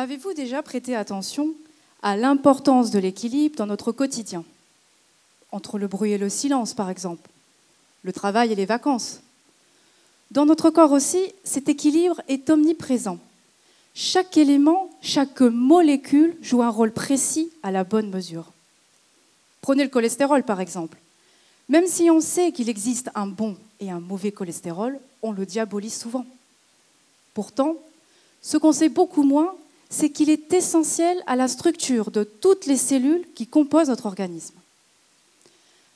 Avez-vous déjà prêté attention à l'importance de l'équilibre dans notre quotidien? Entre le bruit et le silence, par exemple, le travail et les vacances. Dans notre corps aussi, cet équilibre est omniprésent. Chaque élément, chaque molécule joue un rôle précis à la bonne mesure. Prenez le cholestérol, par exemple. Même si on sait qu'il existe un bon et un mauvais cholestérol, on le diabolise souvent. Pourtant, ce qu'on sait beaucoup moins, c'est qu'il est essentiel à la structure de toutes les cellules qui composent notre organisme.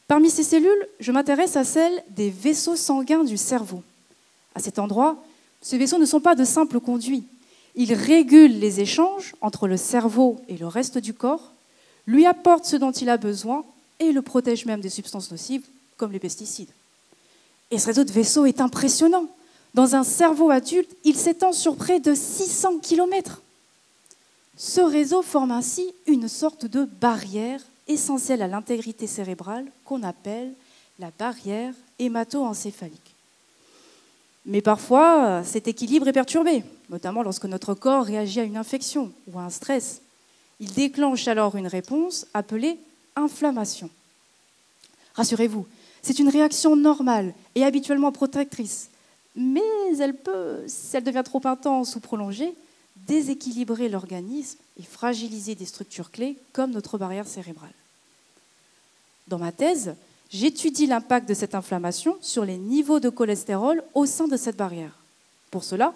Parmi ces cellules, je m'intéresse à celles des vaisseaux sanguins du cerveau. À cet endroit, ces vaisseaux ne sont pas de simples conduits. Ils régulent les échanges entre le cerveau et le reste du corps, lui apportent ce dont il a besoin et le protègent même des substances nocives, comme les pesticides. Et ce réseau de vaisseaux est impressionnant. Dans un cerveau adulte, il s'étend sur près de 600 km. Ce réseau forme ainsi une sorte de barrière essentielle à l'intégrité cérébrale qu'on appelle la barrière hémato-encéphalique. Mais parfois, cet équilibre est perturbé, notamment lorsque notre corps réagit à une infection ou à un stress. Il déclenche alors une réponse appelée inflammation. Rassurez-vous, c'est une réaction normale et habituellement protectrice, mais elle peut, si elle devient trop intense ou prolongée, déséquilibrer l'organisme et fragiliser des structures clés comme notre barrière cérébrale. Dans ma thèse, j'étudie l'impact de cette inflammation sur les niveaux de cholestérol au sein de cette barrière. Pour cela,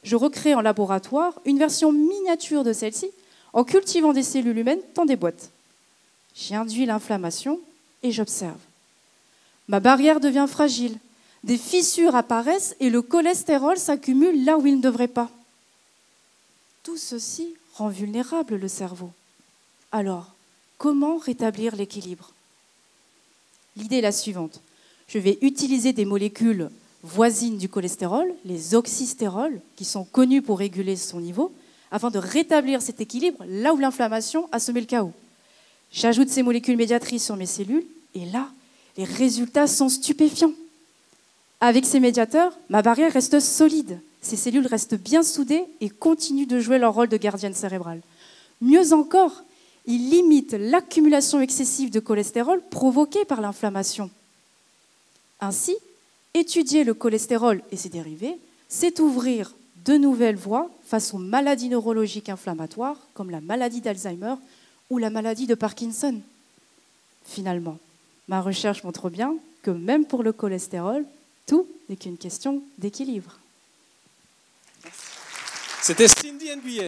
je recrée en laboratoire une version miniature de celle-ci en cultivant des cellules humaines dans des boîtes. J'y induis l'inflammation et j'observe. Ma barrière devient fragile, des fissures apparaissent et le cholestérol s'accumule là où il ne devrait pas. Tout ceci rend vulnérable le cerveau. Alors, comment rétablir l'équilibre? L'idée est la suivante. Je vais utiliser des molécules voisines du cholestérol, les oxystérols, qui sont connus pour réguler son niveau, afin de rétablir cet équilibre là où l'inflammation a semé le chaos. J'ajoute ces molécules médiatrices sur mes cellules, et là, les résultats sont stupéfiants. Avec ces médiateurs, ma barrière reste solide. Ces cellules restent bien soudées et continuent de jouer leur rôle de gardienne cérébrale. Mieux encore, ils limitent l'accumulation excessive de cholestérol provoquée par l'inflammation. Ainsi, étudier le cholestérol et ses dérivés, c'est ouvrir de nouvelles voies face aux maladies neurologiques inflammatoires comme la maladie d'Alzheimer ou la maladie de Parkinson. Finalement, ma recherche montre bien que même pour le cholestérol, tout n'est qu'une question d'équilibre. C'était Cindy Nguyen.